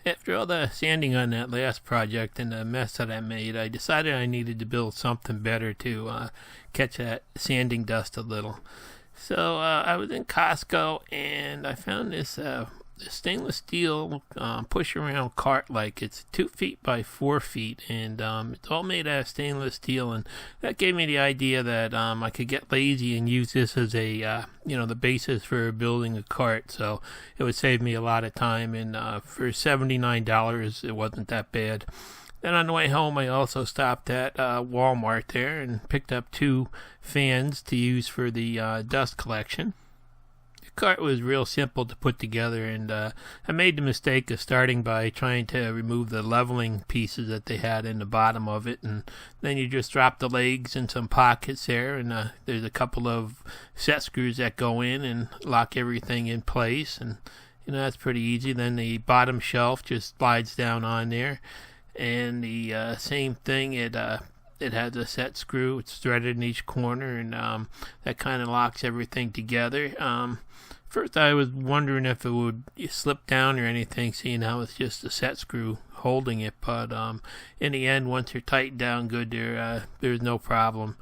After all the sanding on that last project and the mess that I made, I decided I needed to build something better to catch that sanding dust a little. So I was in Costco and I found this stainless steel push around cart. Like it's 2 feet by 4 feet, and it's all made out of stainless steel, and that gave me the idea that I could get lazy and use this as a the basis for building a cart. So it would save me a lot of time, and for $79 it wasn't that bad. Then on the way home, I also stopped at Walmart there and picked up 2 fans to use for the dust collection. The cart was real simple to put together, and I made the mistake of starting by trying to remove the leveling pieces that they had in the bottom of it, and then you just drop the legs in some pockets there, and there's a couple of set screws that go in and lock everything in place, and that's pretty easy. Then the bottom shelf just slides down on there. And the same thing, it has a set screw. It's threaded in each corner, and that kind of locks everything together. First, I was wondering if it would slip down or anything, seeing how it's just a set screw holding it. But in the end, once they're tightened down good, there's no problem.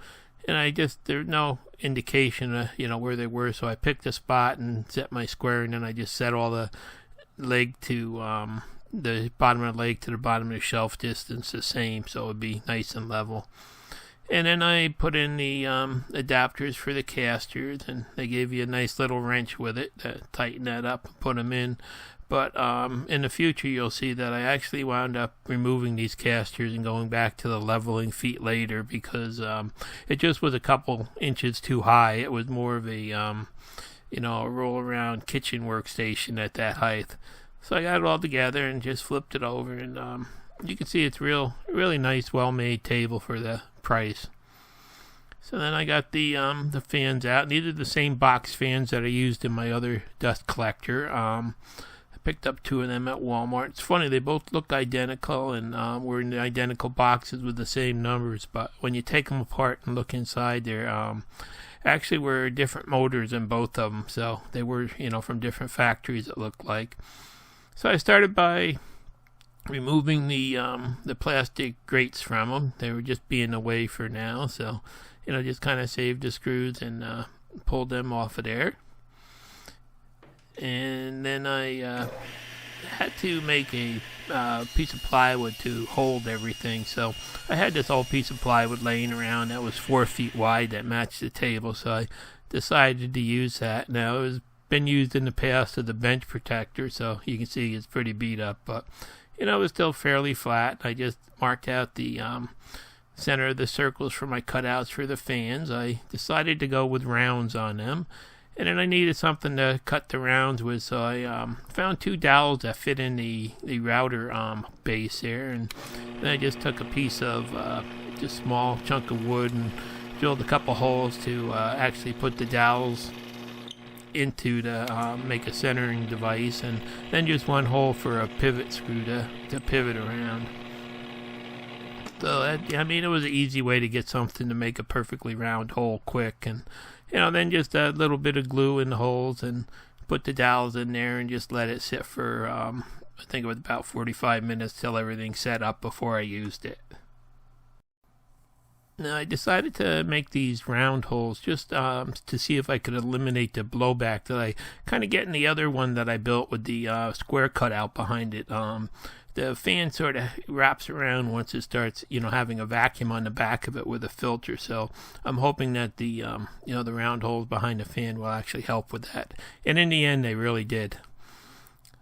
And there's no indication of where they were, so I picked a spot and set my square, and then I just set all the leg to the bottom of the leg to the bottom of the shelf distance the same, so it would be nice and level. And then I put in the adapters for the casters, and they gave you a nice little wrench with it to tighten that up and put them in. But in the future, you'll see that I actually wound up removing these casters and going back to the leveling feet later, because it just was a couple inches too high. It was more of a a roll around kitchen workstation at that height. So I got it all together and just flipped it over, and you can see it's really nice, well-made table for the price. So then I got the fans out, and these are the same box fans that I used in my other dust collector. I picked up 2 of them at Walmart. It's funny, they both look identical, and were in the identical boxes with the same numbers, but when you take them apart and look inside, there actually were different motors in both of them, so they were from different factories, it looked like. So I started by removing the plastic grates from them. They were just being away for now, so just kind of saved the screws and pulled them off of there. And then I had to make a piece of plywood to hold everything. So I had this old piece of plywood laying around that was 4 feet wide that matched the table, so I decided to use that. Now, it was been used in the past as a bench protector, so you can see it's pretty beat up, but it was still fairly flat. I just marked out the center of the circles for my cutouts for the fans. I decided to go with rounds on them, and then I needed something to cut the rounds with, so I found 2 dowels that fit in the router base there, and then I just took a piece of just small chunk of wood and drilled a couple holes to actually put the dowels into to make a centering device, and then just 1 hole for a pivot screw to pivot around. So it was an easy way to get something to make a perfectly round hole quick, and then just a little bit of glue in the holes and put the dowels in there and just let it sit for I think it was about 45 minutes till everything's set up before I used it. Now, I decided to make these round holes just to see if I could eliminate the blowback that I kind of get in the other one that I built with the square cutout behind it. The fan sort of wraps around once it starts, having a vacuum on the back of it with a filter. So I'm hoping that the round holes behind the fan will actually help with that. And in the end, they really did.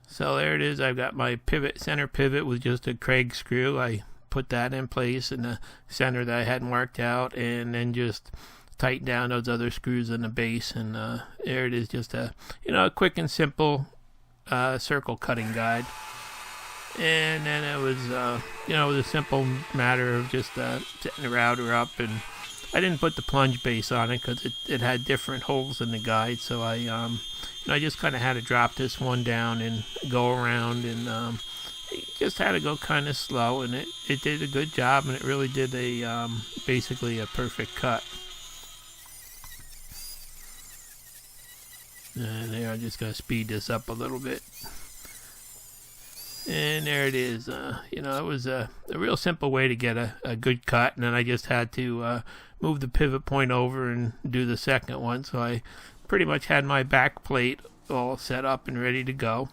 So there it is. I've got my center pivot with just a Craig screw. I put that in place in the center that I had marked out, and then just tighten down those other screws in the base, and there it is, just a quick and simple circle cutting guide. And then it was it was a simple matter of just setting the router up, and I didn't put the plunge base on it because it had different holes in the guide, so I just kind of had to drop this one down and go around, and just had to go kind of slow, and it did a good job, and it really did basically a perfect cut. And there, I'm just going to speed this up a little bit. And there it is. It was a real simple way to get a good cut, and then I just had to move the pivot point over and do the second one. So I pretty much had my back plate all set up and ready to go.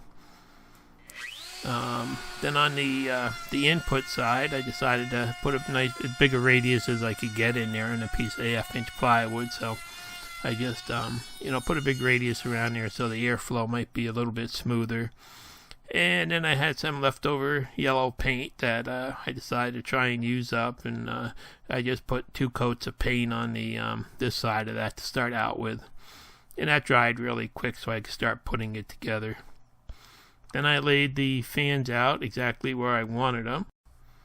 Then on the input side, I decided to put as big a radius as I could get in there in a piece of 1/2-inch plywood. So I just put a big radius around there so the airflow might be a little bit smoother. And then I had some leftover yellow paint that I decided to try and use up, and I just put 2 coats of paint on the this side of that to start out with. And that dried really quick so I could start putting it together. Then I laid the fans out exactly where I wanted them.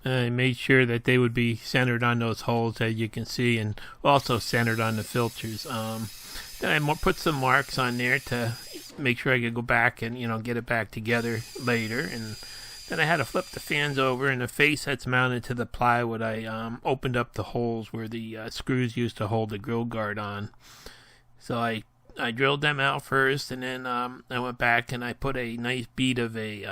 I made sure that they would be centered on those holes, as you can see, and also centered on the filters. Then I put some marks on there to make sure I could go back and get it back together later. And then I had to flip the fans over, and the face that's mounted to the plywood, I opened up the holes where the screws used to hold the grill guard on. So I drilled them out first, and then I went back and I put a nice bead of a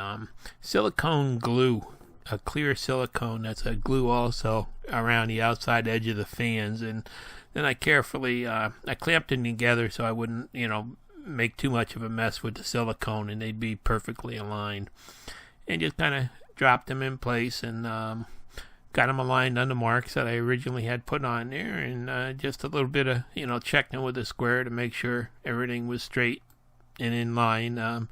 silicone glue, a clear silicone that's a glue also around the outside edge of the fans. And then I carefully I clamped them together so I wouldn't make too much of a mess with the silicone, and they'd be perfectly aligned. And just kind of dropped them in place and got them aligned on the marks that I originally had put on there, and just a little bit of checking with the square to make sure everything was straight and in line. And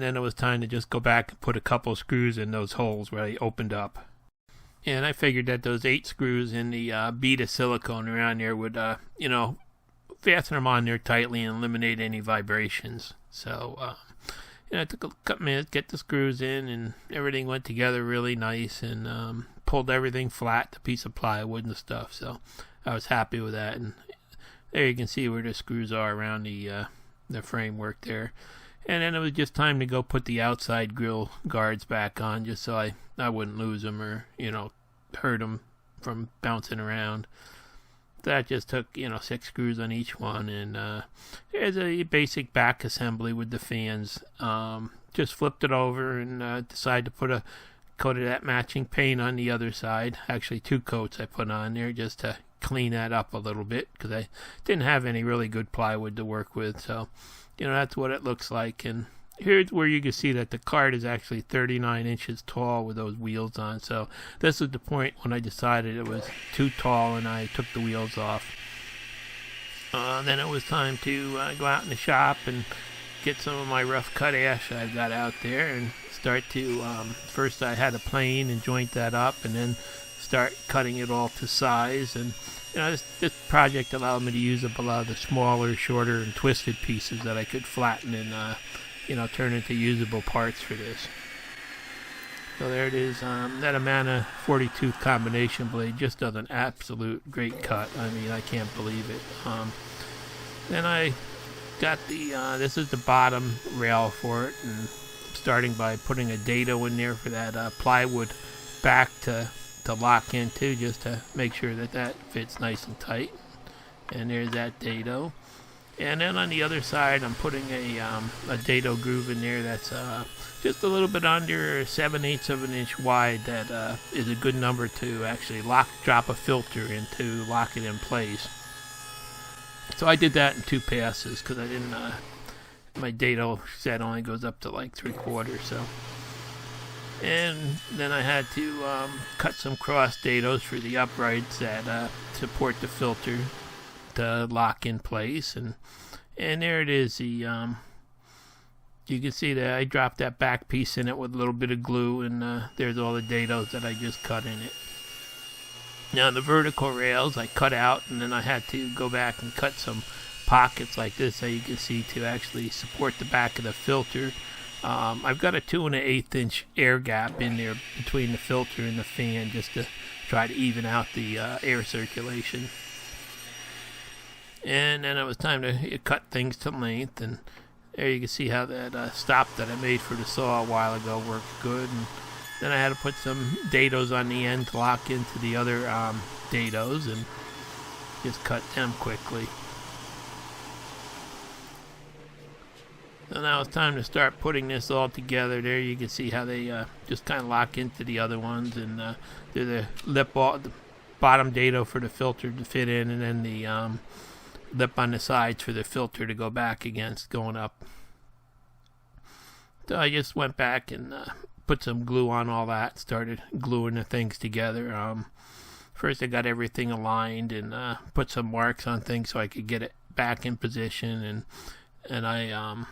then it was time to just go back and put a couple screws in those holes where they opened up. And I figured that those 8 screws in the bead of silicone around there would fasten them on there tightly and eliminate any vibrations. So it took a couple minutes to get the screws in, and everything went together really nice, and pulled everything flat, the piece of plywood and stuff. So I was happy with that. And there you can see where the screws are around the framework there. And then it was just time to go put the outside grill guards back on, just so I wouldn't lose them or hurt them from bouncing around. That just took 6 screws on each one, and there's a basic back assembly with the fans. Just flipped it over and decided to put a coat of that matching paint on the other side. Actually 2 coats I put on there just to clean that up a little bit, because I didn't have any really good plywood to work with. So that's what it looks like. And here's where you can see that the cart is actually 39 inches tall with those wheels on. So this is the point when I decided it was too tall and I took the wheels off. Then it was time to go out in the shop and get some of my rough cut ash I've got out there, and start to first I had to plane and joint that up, and then start cutting it all to size. And this project allowed me to use up a lot of the smaller, shorter, and twisted pieces that I could flatten and turn into usable parts for this. So there it is. That Amana 40-tooth combination blade just does an absolute great cut. I mean, I can't believe it. Then I got this is the bottom rail for it, and starting by putting a dado in there for that plywood back to lock into, just to make sure that fits nice and tight. And there's that dado. And then on the other side, I'm putting a dado groove in there that's just a little bit under 7/8 of an inch wide. That is a good number to actually drop a filter in to lock it in place. So I did that in 2 passes, because I didn't. My dado set only goes up to like 3/4. So. And then I had to cut some cross dados for the uprights that support the filter to lock in place, and there it is. You can see that I dropped that back piece in it with a little bit of glue, and there's all the dados that I just cut in it. Now the vertical rails I cut out, and then I had to go back and cut some pockets like this, so you can see, to actually support the back of the filter. I've got a 2 1/8 inch air gap in there between the filter and the fan, just to try to even out the air circulation. And then it was time to cut things to length, and there you can see how that stop that I made for the saw a while ago worked good. And then I had to put some dados on the end to lock into the other dados, and just cut them quickly. now it's time to start putting this all together. There you can see how they just kind of lock into the other ones, and do the the bottom dado for the filter to fit in, and then the lip on the sides for the filter to go back against going up. So I just went back and put some glue on all that, started gluing the things together. First I got everything aligned and put some marks on things so I could get it back in position, and I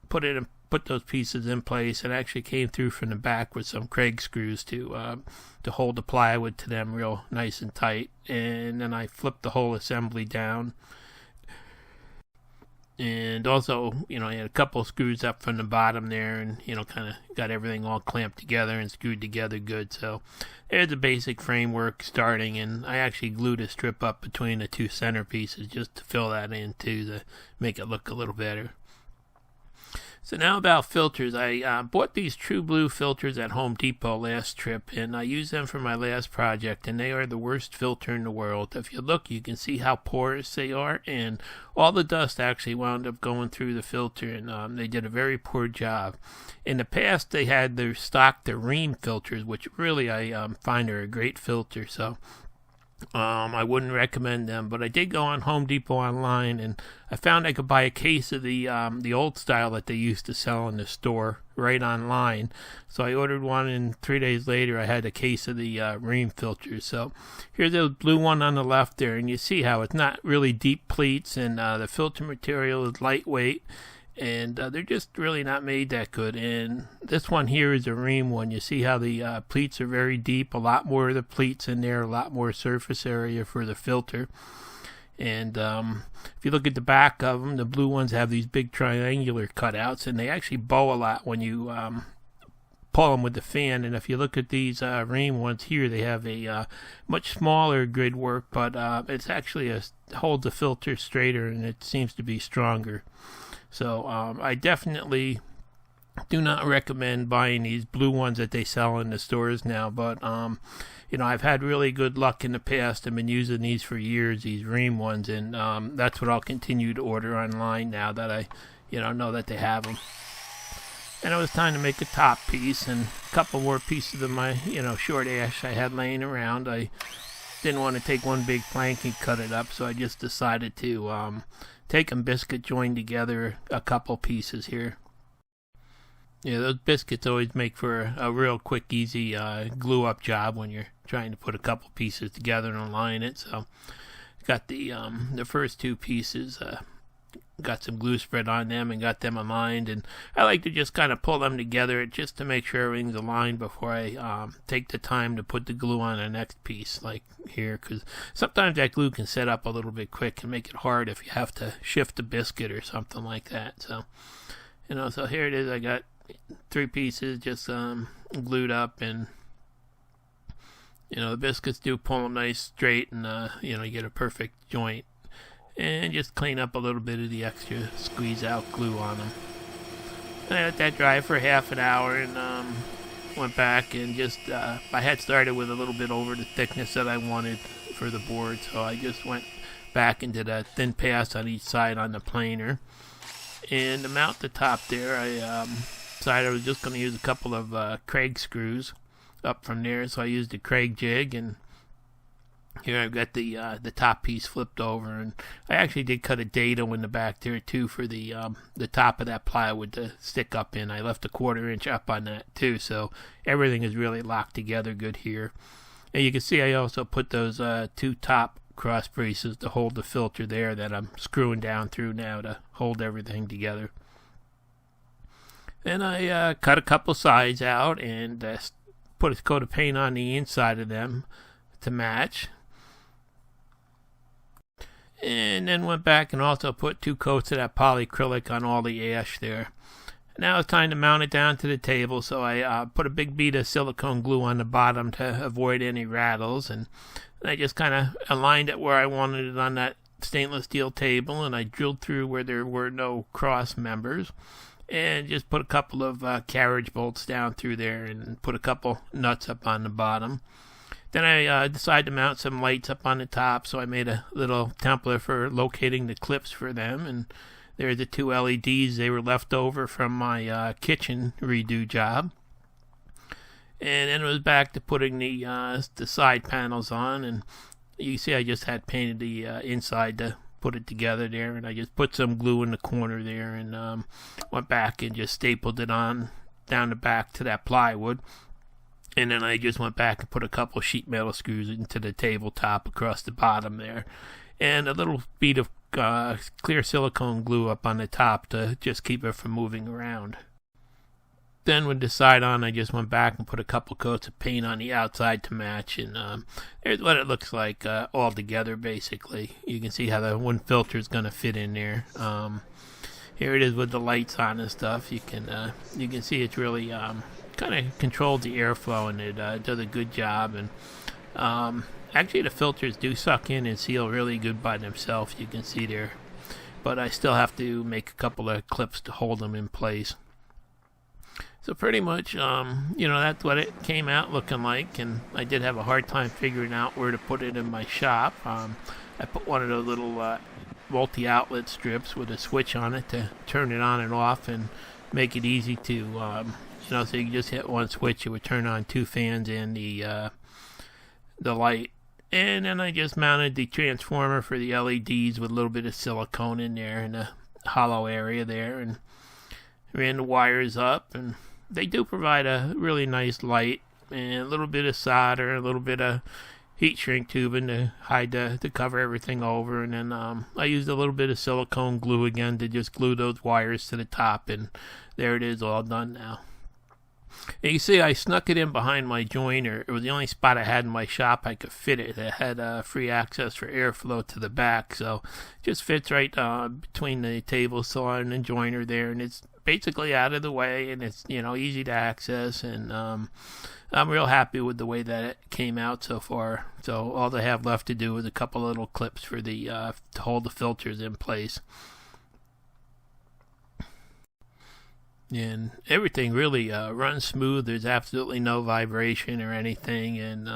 put those pieces in place, and actually came through from the back with some Kreg screws to hold the plywood to them real nice and tight, and then I flipped the whole assembly down. And also, I had a couple of screws up from the bottom there, and, kind of got everything all clamped together and screwed together good. So there's the basic framework starting, and I actually glued a strip up between the two center pieces just to fill that in too, to make it look a little better. So now about filters. I bought these True Blue filters at Home Depot last trip, and I used them for my last project, and they are the worst filter in the world. If you look, you can see how porous they are, and all the dust actually wound up going through the filter, and they did a very poor job. In the past, they had their Ream filters, which really I find are a great filter, so I wouldn't recommend them, but I did go on Home Depot online, and I found I could buy a case of the old style that they used to sell in the store right online. So I ordered one, and 3 days later I had a case of the Ream filters. So here's the blue one on the left there, and you see how it's not really deep pleats, and the filter material is lightweight, and they're just really not made that good. And this one here is a Ream one. You see how the pleats are very deep, a lot more of the pleats in there, a lot more surface area for the filter. And if you look at the back of them, the blue ones have these big triangular cutouts, and they actually bow a lot when you pull them with the fan. And if you look at these Ream ones here, they have a much smaller grid work, but it's actually holds the filter straighter, and it seems to be stronger. So I definitely do not recommend buying these blue ones that they sell in the stores now, but I've had really good luck in the past. I've been using these for years, these Ream ones, and that's what I'll continue to order online now that I know that they have them. And it was time to make a top piece, and a couple more pieces of my short ash I had laying around. I didn't want to take one big plank and cut it up, so I just decided to take them biscuit joined together a couple pieces here. Yeah, those biscuits always make for a real quick, easy glue up job when you're trying to put a couple pieces together and align it. So got the first two pieces, got some glue spread on them and got them aligned, and I like to just kind of pull them together just to make sure everything's aligned before I take the time to put the glue on the next piece, like here, because sometimes that glue can set up a little bit quick and make it hard if you have to shift the biscuit or something like that. So so here it is. I got 3 pieces just glued up, and the biscuits do pull them nice straight, and you get a perfect joint. And just clean up a little bit of the extra squeeze out glue on them. And I let that dry for half an hour, and went back and just I had started with a little bit over the thickness that I wanted for the board, so I just went back and did a thin pass on each side on the planer. And to mount the top there, I decided I was just going to use a couple of Kreg screws up from there, so I used a Kreg jig, and here I've got the top piece flipped over, and I actually did cut a dado in the back there too for the top of that plywood to stick up in. I left a 1/4 inch up on that too, so everything is really locked together good here. And you can see I also put those 2 top cross braces to hold the filter there that I'm screwing down through now to hold everything together. Then I cut a couple sides out and put a coat of paint on the inside of them to match. And then went back and also put 2 coats of that polyacrylic on all the ash there. Now it's time to mount it down to the table, so I put a big bead of silicone glue on the bottom to avoid any rattles, and I just kind of aligned it where I wanted it on that stainless steel table, and I drilled through where there were no cross members, and just put a couple of carriage bolts down through there and put a couple nuts up on the bottom. Then I decided to mount some lights up on the top, so I made a little template for locating the clips for them, and There are the two LEDs. They were left over from my kitchen redo job. And then it was back to putting the side panels on, and you see I just had painted the inside to put it together there, and I just put some glue in the corner there, and went back and just stapled it on down the back to that plywood. And then I just went back and put a couple sheet metal screws into the tabletop across the bottom there, and a little bead of clear silicone glue up on the top to just keep it from moving around. Then with the side on, I just went back and put a couple coats of paint on the outside to match, and there's what it looks like all together basically. You can see how the one filter is going to fit in there. Here it is with the lights on and stuff. You can see it's really kind of controlled the airflow, and it does a good job. And actually the filters do suck in and seal really good by themselves, you can see there. But I still have to make a couple of clips to hold them in place. So pretty much, that's what it came out looking like, and I did have a hard time figuring out where to put it in my shop. I put one of those little multi-outlet strips with a switch on it to turn it on and off and make it easy to, so you can just hit one switch, it would turn on two fans and the light. And then I just mounted the transformer for the LEDs with a little bit of silicone in there in the hollow area there, and ran the wires up, and they do provide a really nice light, and a little bit of solder, a little bit of heat shrink tubing to hide to cover everything over, and then I used a little bit of silicone glue again to just glue those wires to the top, and there it is, all done now. And you see I snuck it in behind my joiner. It was the only spot I had in my shop I could fit it. It had free access for airflow to the back, so it just fits right between the table saw and the joiner there, and it's basically out of the way, and it's easy to access, and I'm real happy with the way that it came out so far. So all they have left to do is a couple little clips for the to hold the filters in place, and everything really runs smooth. There's absolutely no vibration or anything, and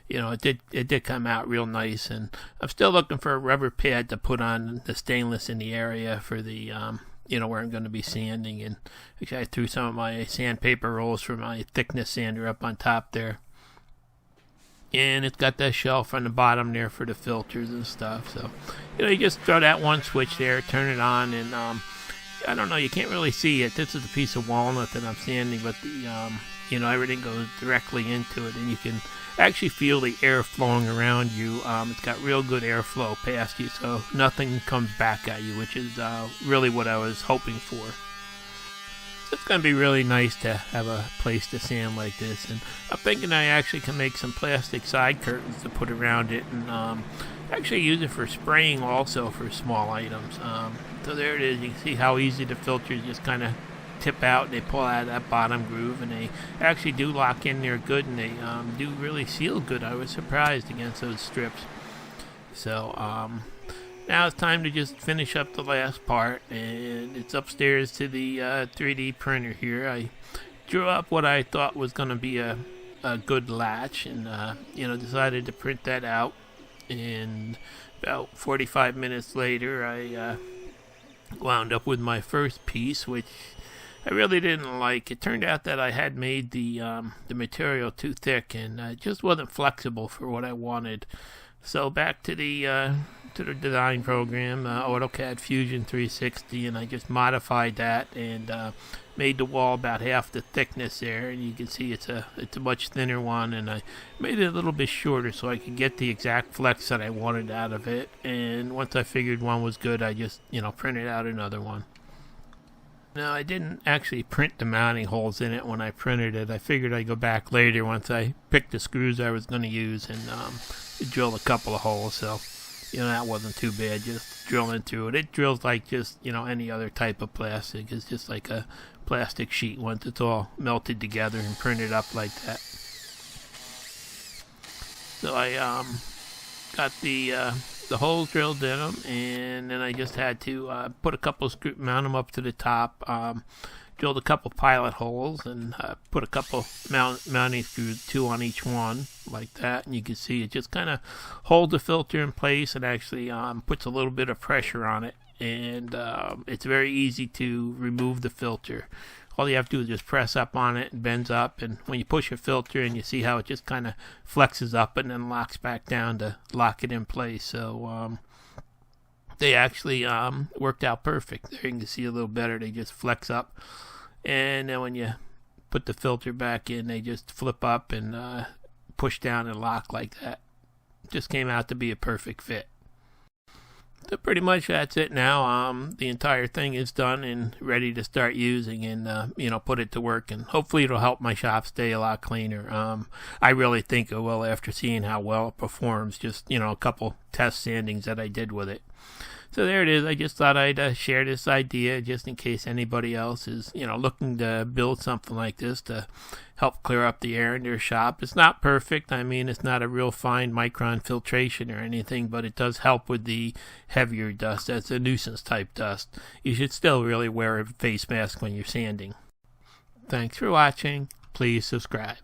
it did come out real nice. And I'm still looking for a rubber pad to put on the stainless in the area for the where I'm going to be sanding. And actually I threw some of my sandpaper rolls for my thickness sander up on top there, and it's got that shelf on the bottom there for the filters and stuff. So you just throw that one switch there, turn it on, and I don't know, you can't really see it. This is a piece of walnut that I'm sanding, but the everything goes directly into it, and you can actually feel the air flowing around you. It's got real good airflow past you, so nothing comes back at you, which is really what I was hoping for. So it's going to be really nice to have a place to sand like this, and I'm thinking I actually can make some plastic side curtains to put around it, and actually use it for spraying also for small items. So there it is. You can see how easy the filters just kind of tip out, and they pull out of that bottom groove, and they actually do lock in there good, and they do really seal good. I was surprised against those strips. So now it's time to just finish up the last part, and it's upstairs to the 3D printer here. I drew up what I thought was going to be a good latch, and decided to print that out. And about 45 minutes later, I wound up with my first piece, which I really didn't like. It turned out that I had made the material too thick, and it just wasn't flexible for what I wanted. So back to the design program, AutoCAD Fusion 360, and I just modified that and made the wall about half the thickness there, and you can see it's a much thinner one, and I made it a little bit shorter so I could get the exact flex that I wanted out of it. And once I figured one was good, I just printed out another one. Now, I didn't actually print the mounting holes in it when I printed it. I figured I'd go back later once I picked the screws I was going to use and drill a couple of holes. So that wasn't too bad, just drilling through it. It drills like just any other type of plastic. It's just like a plastic sheet once it's all melted together and printed up like that. So I got the holes drilled in them, and then I just had to put a couple of screws, mount them up to the top, drilled a couple pilot holes, and put a couple mounting screws, 2 on each one, like that. And you can see it just kind of holds the filter in place and actually puts a little bit of pressure on it. and it's very easy to remove the filter. All you have to do is just press up on it and bends up, and when you push a filter and you see how it just kind of flexes up and then locks back down to lock it in place. So they actually worked out perfect. There you can see a little better. They just flex up, and then when you put the filter back in, they just flip up and push down and lock like that. Just came out to be a perfect fit. So pretty much that's it now. The entire thing is done and ready to start using, and put it to work, and hopefully it'll help my shop stay a lot cleaner. I really think it will after seeing how well it performs. Just a couple test sandings that I did with it. So there it is. I just thought I'd share this idea just in case anybody else is, looking to build something like this to help clear up the air in their shop. It's not perfect. I mean, it's not a real fine micron filtration or anything, but it does help with the heavier dust. That's a nuisance type dust. You should still really wear a face mask when you're sanding. Thanks for watching. Please subscribe.